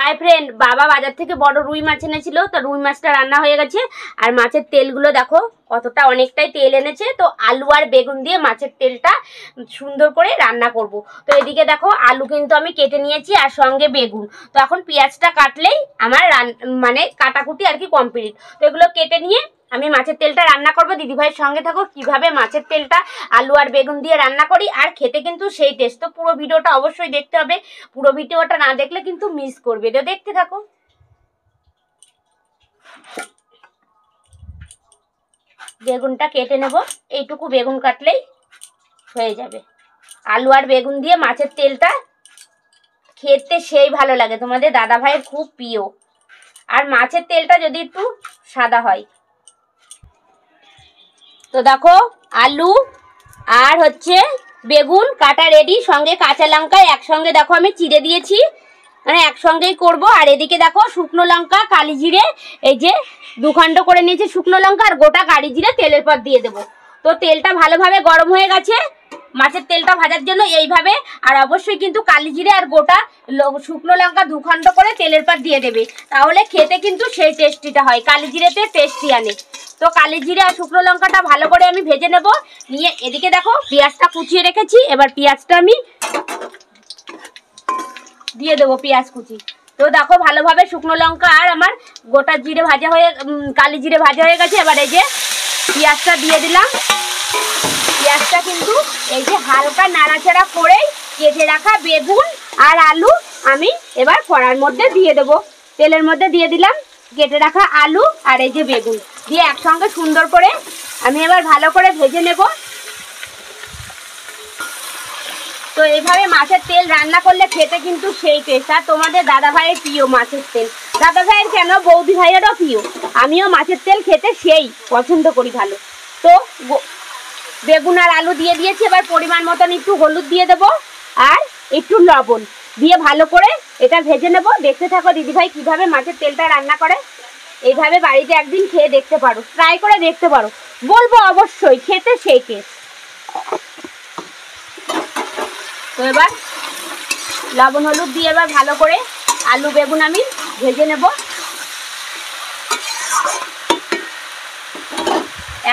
Hi friend, বাবা বাজার থেকে বড় রুই মাছ এনেছিল, তো রুই মাছটা রান্না হয়ে গেছে। আর মাছের তেলগুলো দেখো কতটা, অনেকটাই তেল এনেছে। তো আলু আর বেগুন দিয়ে মাছের তেলটা সুন্দর করে রান্না করব। তো এদিকে দেখো আলু কিন্তু আমি কেটে নিয়েছি আর সঙ্গে বেগুন। তো এখন পেঁয়াজটা কাটলেই আমার মানে কাটাকুটি আর কি কমপ্লিট। তো এগুলো কেটে নিয়ে আমি মাছের তেলটা রান্না করব। দিদিভাইয়ের সঙ্গে থাকো কিভাবে মাছের তেলটা আলু আর বেগুন দিয়ে রান্না করি, আর খেতে কিন্তু সেই টেস্ট। তো পুরো ভিডিওটা অবশ্যই দেখতে হবে, পুরো ভিডিওটা না দেখলে কিন্তু মিস করবে। তো দেখতে থাকো। বেগুনটা কেটে নেব, এইটুকু বেগুন কাটলেই হয়ে যাবে। আলু আর বেগুন দিয়ে মাছের তেলটা খেতে সেই ভালো লাগে, তোমাদের দাদা ভাইয়ের খুব প্রিয়। আর মাছের তেলটা যদি একটু সাদা হয়। তো দেখো আলু আর বেগুন কাটা রেডি, সঙ্গে কাঁচা লঙ্কা একসঙ্গে দেখো আমি চিড়ে দিয়েছি, মানে একসঙ্গেই করব। আর এদিকে দেখো শুকনো লঙ্কা কালি জিরে এই যে দুখণ্ড করে নিয়েছি শুকনো লঙ্কা, আর গোটা কালি জিরে তেলের পর দিয়ে দেবো। তো তেলটা ভালোভাবে গরম হয়ে গেছে মাছের তেলটা ভাজার জন্য এইভাবে। আর অবশ্যই কিন্তু কালি জিরে আর গোটা শুকনো লঙ্কা দুখণ্ড করে তেলের পর দিয়ে দেবে, তাহলে খেতে কিন্তু সেই টেস্টিটা হয়, কালি জিরেতে টেস্টি আনে। তো কালি জিরে আর শুকনো লঙ্কাটা ভালো করে আমি ভেজে নেব। নিয়ে এদিকে দেখো পেঁয়াজটা কুচিয়ে রেখেছি, এবার পেঁয়াজটা আমি দিয়ে দেবো পেঁয়াজ কুচি। তো দেখো ভালোভাবে শুকনো লঙ্কা আর আমার গোটা জিরে ভাজা হয়ে কালি জিরে ভাজা হয়ে গেছে। এবার এই যে পেঁয়াজটা দিয়ে দিলাম। পেঁয়াজটা কিন্তু এই যে হালকা নাড়াচাড়া করেই কেটে রাখা বেগুন আর আলু আমি এবার কড়ার মধ্যে দিয়ে দেবো। তেলের মধ্যে দিয়ে দিলাম কেটে রাখা আলু আর এই যে বেগুন দিয়ে একসঙ্গে সুন্দর করে আমি এবার ভালো করে ভেজে নেব। তো এইভাবে মাছের তেল রান্না করলে খেতে কিন্তু সেই টেস্ট। আর তোমাদের দাদা ভাইয়ের প্রিয় মাছের তেল, দাদা ভাইয়ের কেন বৌদি ভাইয়েরও প্রিয়, আমিও মাছের তেল খেতে সেই পছন্দ করি ভালো। তো বেগুন আর আলু দিয়ে দিয়েছি, এবার পরিমাণ মতন একটু হলুদ দিয়ে দেবো আর একটু লবণ দিয়ে ভালো করে এটা ভেজে নেব। দেখতে থাকো দিদিভাই কিভাবে মাছের তেলটা রান্না করে। এইভাবে বাড়িতে একদিন খেয়ে দেখতে পারো, ট্রাই করে দেখতে পারো, বলবো অবশ্যই খেতে সেই টেস্ট। তো এবার লবণ হলুদ দিয়ে এবার ভালো করে আলু বেগুন আমি ভেজে নেব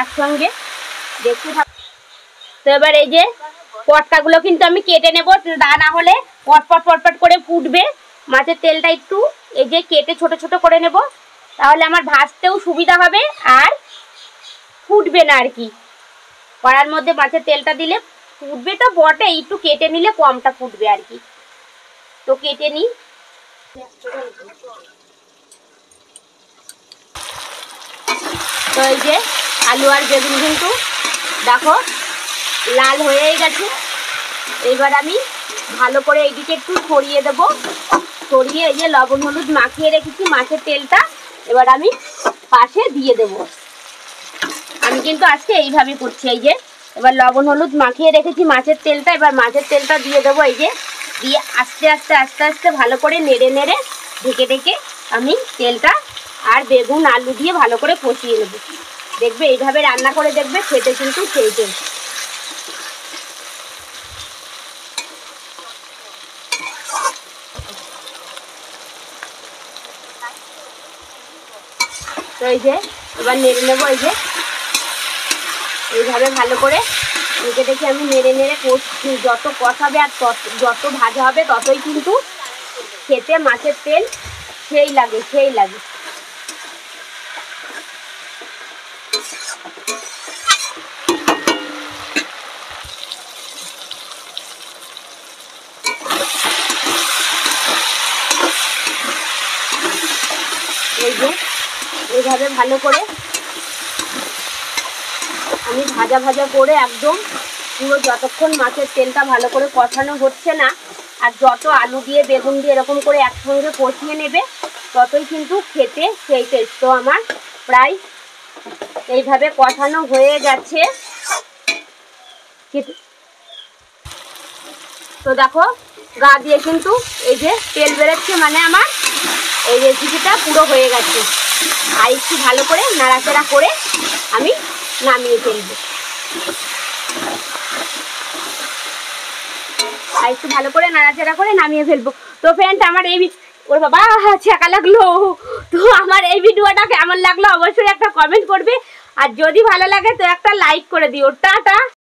একসঙ্গে, দেখতে থাকো। তো এবার এই যে পটকাগুলো কিন্তু আমি কেটে নেব, তা না হলে পটপট পটপট করে ফুটবে। মাছের তেলটা একটু এই যে কেটে ছোট ছোট করে নেব, তাহলে আমার ভাজতেও সুবিধা হবে আর ফুটবে না আর কি। কড়ার মধ্যে মাছের তেলটা দিলে ফুটবে তো বটে, একটু কেটে নিলে কমটা ফুটবে আর কি। তো কেটে নিই। তো এই যে আলু আর বেগুন কিন্তু দেখো লাল হয়েই গেছে। এবার আমি ভালো করে এইদিকে একটু ছড়িয়ে দেব, ছড়িয়ে এই যে লবণ হলুদ মাখিয়ে রেখেছি মাছের তেলটা এবার আমি পাশে দিয়ে দেব। আমি কিন্তু আজকে এইভাবেই করছি। এই যে এবার লবণ হলুদ মাখিয়ে রেখেছি মাছের তেলটা, এবার মাছের তেলটা দিয়ে দেবো। এই যে দিয়ে আস্তে আস্তে আস্তে আস্তে ভালো করে নেড়ে নেড়ে ঢেকে ঢেকে আমি তেলটা আর বেগুন আলু দিয়ে ভালো করে কষিয়ে নেব। দেখবে এইভাবে রান্না করে দেখবে খেতে কিন্তু সেই টেস্ট। তো এই যে এবার নেড়ে নেবো। এই যে এইভাবে ভালো করে ঢেকে ঢেকে আমি নেড়ে নেড়ে কষছি। যত কষাবে আর যত ভাজা হবে ততই কিন্তু খেতে মাছের তেল সেই লাগে, সেই লাগে। এই যে এইভাবে ভালো করে আমি ভাজা ভাজা করে একদম পুরো যতক্ষণ মাছের তেলটা ভালো করে কষানো হচ্ছে না, আর যত আলু দিয়ে বেগুন দিয়ে এরকম করে একসঙ্গে কষিয়ে নেবে ততই কিন্তু খেতে সেই টেস্ট। তো আমার প্রায় এইভাবে কষানো হয়ে গেছে। তো দেখো গা দিয়ে কিন্তু এই যে তেল বেরোচ্ছে, মানে আমার এই রেসিপিটা পুরো হয়ে গেছে। আর একটু ভালো করে নাড়াচাড়া করে আমি নামিয়ে ফেলবো। আর একটু ভালো করে নাড়াচাড়া করে নামিয়ে ফেলবো। তো ফ্রেন্ড আমার এই ওর বাবা ছ্যাঁকা লাগলো। তো আমার এই ভিডিওটা কেমন লাগলো অবশ্যই একটা কমেন্ট করবে, আর যদি ভালো লাগে তো একটা লাইক করে দিও। টাটা।